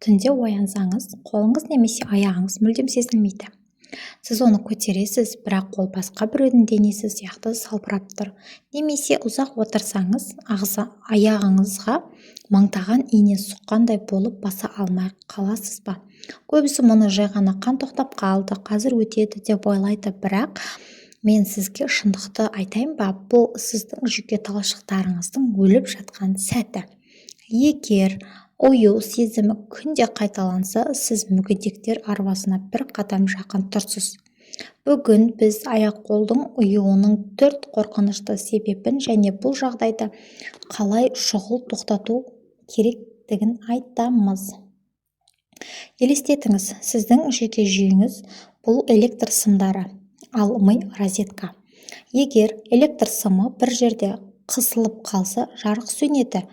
Түнде оянсаңыз, қолыңыз немесе аяғыңыз мүлдем сезілмейді. Сіз оны көтересіз, бірақ қол басқа біреудің денесі сияқты салбырап тұр. Немесе ұзақ отырсаңыз, аяғыңызға маңтаған ине сұққандай болып баса алмай қаласыз ба? Көбісі мұны жай ғана қан тоқтап қалды, қазір өтеді деп ойлайды, бірақ мен сізге шындықты айтайын ба? Бұл сіздің жүйке талшықтарыңыздың өліп жатқан сәті. Егер ою сезімі күнде қайталанса, сіз мүгедектер арбасына бір қадам жақын тұрсыз. Бүгін біз аяқ-қолдың ұюының 4 қорқынышты себебін және бұл жағдайда қалай шұғыл тоқтату керектігін айтамыз. Елестетіңіз, сіздің жүйке жүйеңіз бұл электр сымдары, ал ми розетка. Егер электр сымы бір жерде қысылып қалса, жарық сөнеді.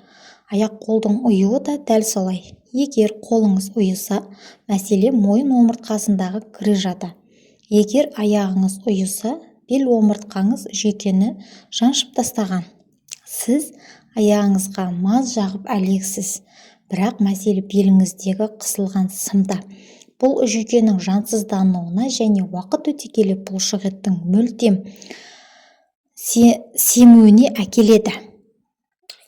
Аяқ-қолдың ұюы да дәл солай. Егер қолыңыз ұйыса, мәселе мойын омыртқасындағы грыжада. Егер аяғыңыз ұйыса, бел омыртқаңыз жүйкені жаншып тастаған. Сіз аяғыңызға маз жағып әлексіз, бірақ мәселе беліңіздегі қысылған сымда. Бұл жүйкенің жансыздануына және уақыт өте келе бұлшықеттің мүлдем семуіне әкеледі.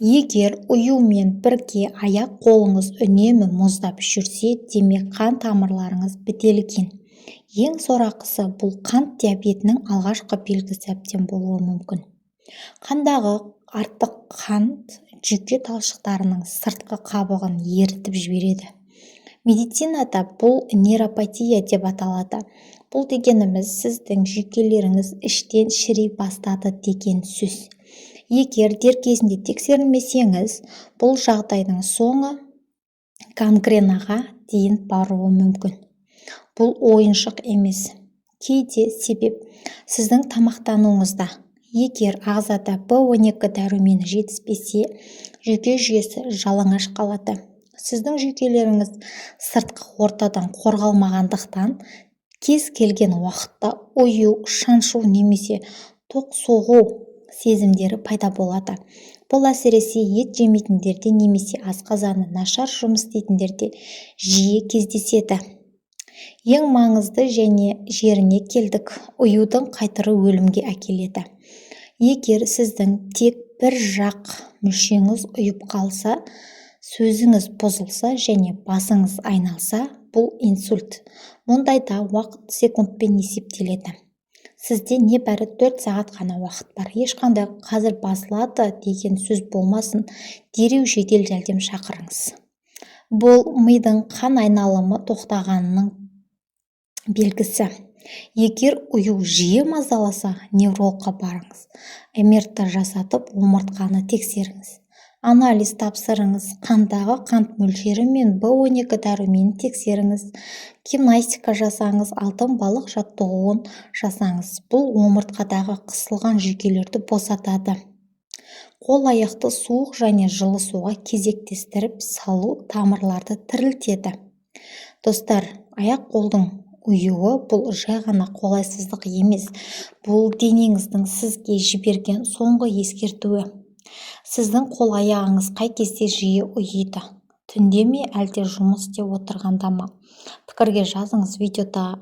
Егер ұюмен бірге аяқ-қолыңыз үнемі мұздап жүрсе, демек қан тамырларыңыз бітелген. Ең сорақысы, бұл қант диабетінің алғашқы белгісі әбден болуы мүмкін. Қандағы артық қант жүйке талшықтарының сыртқы қабығын ерітіп жібереді. Медицинада бұл нейропатия деп аталады. Бұл дегеніміз, сіздің жүйкелеріңіз іштен шіри бастады деген сөз. Егер дер кезінде тексерілмесеңіз, бұл жағдайдың соңы гангренаға дейін баруы мүмкін. Бұл ойыншық емес. Кейде себеп сіздің тамақтануыңызда. Егер ағзада B12 дәрумені жетіспесе, жүйке жүйесі жалаңаш қалады. Сіздің жүйкелеріңіз сыртқы ортадан қорғалмағандықтан, кез келген уақытта ұю, шаншу немесе тоқ соғу сезімдері пайда болады. Бұл әсіресе ет жемейтіндерде немесе асқазаны нашар жұмыс істейтіндерде жиі кездеседі. Ең маңызды және жеріне келдік. Ұюдың қайтыры өлімге әкеледі. Егер сіздің тек бір жақ мүшеңіз ұйып қалса, сөзіңіз бұзылса және басыңыз айналса, бұл инсульт. Мұндайда уақыт секундпен есептеледі. Сізде небәрі 4 сағат қана уақыт бар. Ешқандай қазір басылады деген сөз болмасын, дереу жедел жәрдем шақырыңыз. Бұл мидың қан айналымы тоқтағанының белгісі. Егер ұю жиі мазаласа, неврологқа барыңыз. МРТ жасатып, омыртқаны тексеріңіз. Анализ тапсырыңыз, қандағы қант мөлшері мен B12 дәрумені тексеріңіз. Гимнастика жасаңыз, алтын балық жаттығуын жасаңыз. Бұл омыртқадағы қысылған жүйкелерді босатады. Қол-аяқты суық және жылы суға кезектестіріп салу тамырларды тірілтеді. Достар, аяқ-қолдың ұюы бұл жай ғана қолайсыздық емес. Бұл денеңіздің сізге жіберген соңғы ескертуі. Сіздің қол-аяғыңыз қай кезде жиі ұйиды? Түнде ме, әлде жұмыс істеп отырғанда ма? Пікірге жазыңыз, видеода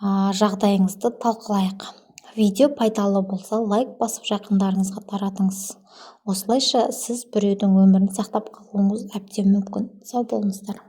жағдайыңызды талқылайық. Видео пайдалы болса, лайк басып жақындарыңызға таратыңыз. Осылайша сіз біреудің өмірін сақтап қалуыңыз әбден мүмкін. Сау болыңыздар.